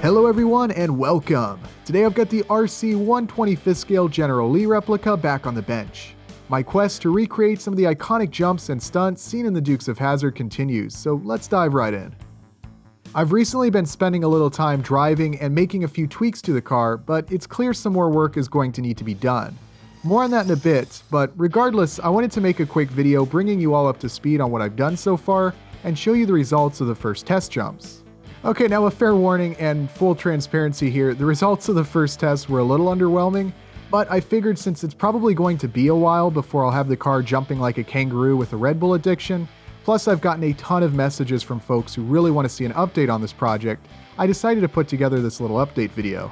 Hello everyone and welcome! Today I've got the RC 125th scale General Lee replica back on the bench. My quest to recreate some of the iconic jumps and stunts seen in the Dukes of Hazzard continues, so let's dive right in. I've recently been spending a little time driving and making a few tweaks to the car, but it's clear some more work is going to need to be done. More on that in a bit, but regardless, I wanted to make a quick video bringing you all up to speed on what I've done so far and show you the results of the first test jumps. Okay, now a fair warning and full transparency here, the results of the first test were a little underwhelming, but I figured since it's probably going to be a while before I'll have the car jumping like a kangaroo with a Red Bull addiction, plus I've gotten a ton of messages from folks who really want to see an update on this project, I decided to put together this little update video.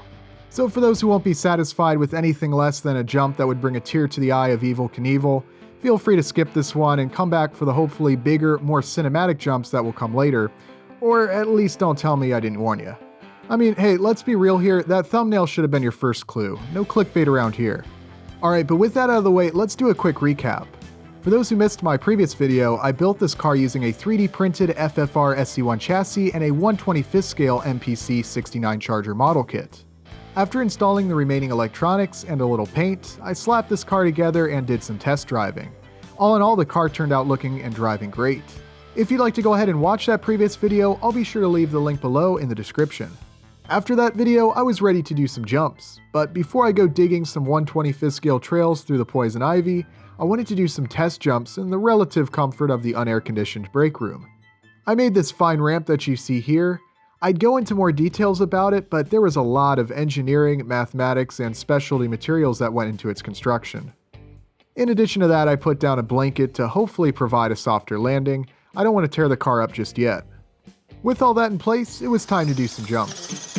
So for those who won't be satisfied with anything less than a jump that would bring a tear to the eye of Evel Knievel, feel free to skip this one and come back for the hopefully bigger, more cinematic jumps that will come later. Or at least don't tell me I didn't warn you. I mean, hey, let's be real here, that thumbnail should have been your first clue. No clickbait around here. Alright, but with that out of the way, let's do a quick recap. For those who missed my previous video, I built this car using a 3D printed FFR SC1 chassis and a 125th scale MPC 69 Charger model kit. After installing the remaining electronics and a little paint, I slapped this car together and did some test driving. All in all, the car turned out looking and driving great. If you'd like to go ahead and watch that previous video, I'll be sure to leave the link below in the description. After that video, I was ready to do some jumps, but before I go digging some 125th scale trails through the poison ivy, I wanted to do some test jumps in the relative comfort of the unair-conditioned break room. I made this fine ramp that you see here. I'd go into more details about it, but there was a lot of engineering, mathematics, and specialty materials that went into its construction. In addition to that, I put down a blanket to hopefully provide a softer landing. I don't want to tear the car up just yet. With all that in place, it was time to do some jumps.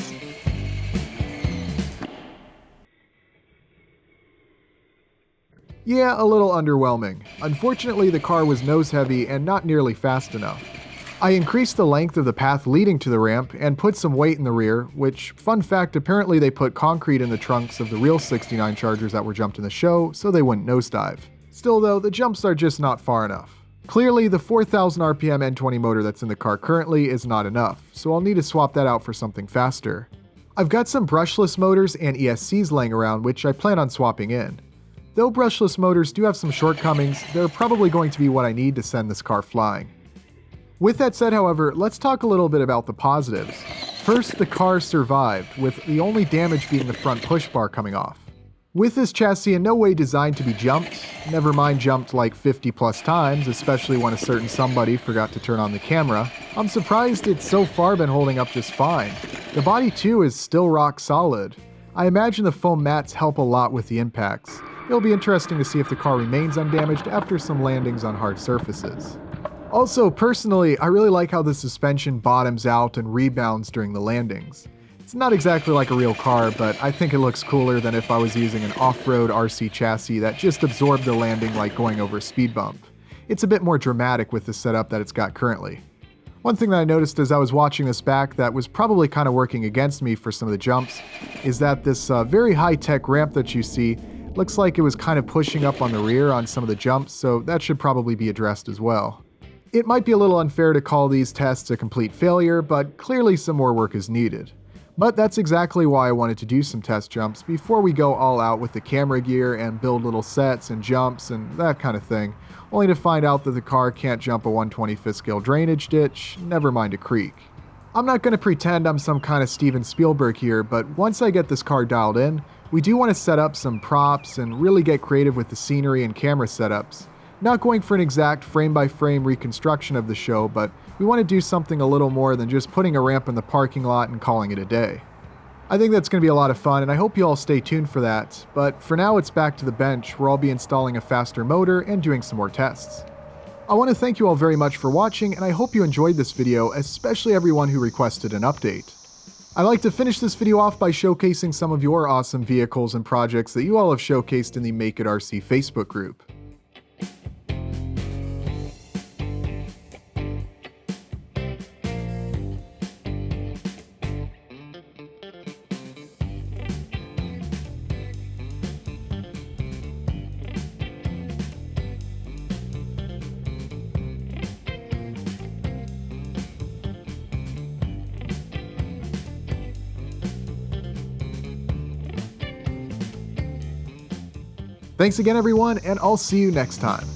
Yeah, a little underwhelming. Unfortunately, the car was nose heavy and not nearly fast enough. I increased the length of the path leading to the ramp and put some weight in the rear, which, fun fact, apparently they put concrete in the trunks of the real 69 Chargers that were jumped in the show so they wouldn't nosedive. Still though, the jumps are just not far enough. Clearly, the 4,000 RPM N20 motor that's in the car currently is not enough, so I'll need to swap that out for something faster. I've got some brushless motors and ESCs laying around which I plan on swapping in. Though brushless motors do have some shortcomings, they're probably going to be what I need to send this car flying. With that said, however, let's talk a little bit about the positives. First, the car survived, with the only damage being the front push bar coming off. With this chassis in no way designed to be jumped, never mind jumped like 50 plus times, especially when a certain somebody forgot to turn on the camera, I'm surprised it's so far been holding up just fine. The body too is still rock solid. I imagine the foam mats help a lot with the impacts. It'll be interesting to see if the car remains undamaged after some landings on hard surfaces. Also, personally, I really like how the suspension bottoms out and rebounds during the landings. It's not exactly like a real car, but I think it looks cooler than if I was using an off-road RC chassis that just absorbed the landing like going over a speed bump. It's a bit more dramatic with the setup that it's got currently. One thing that I noticed as I was watching this back that was probably kind of working against me for some of the jumps is that this very high-tech ramp that you see looks like it was kind of pushing up on the rear on some of the jumps, so that should probably be addressed as well. It might be a little unfair to call these tests a complete failure, but clearly some more work is needed. But that's exactly why I wanted to do some test jumps before we go all out with the camera gear and build little sets and jumps and that kind of thing, only to find out that the car can't jump a 125th scale drainage ditch, never mind a creek. I'm not going to pretend I'm some kind of Steven Spielberg here, but once I get this car dialed in, we do want to set up some props and really get creative with the scenery and camera setups. Not going for an exact frame-by-frame reconstruction of the show, but we want to do something a little more than just putting a ramp in the parking lot and calling it a day. I think that's going to be a lot of fun, and I hope you all stay tuned for that, but for now it's back to the bench where I'll be installing a faster motor and doing some more tests. I want to thank you all very much for watching, and I hope you enjoyed this video, especially everyone who requested an update. I'd like to finish this video off by showcasing some of your awesome vehicles and projects that you all have showcased in the Make It RC Facebook group. Thanks again, everyone, and I'll see you next time.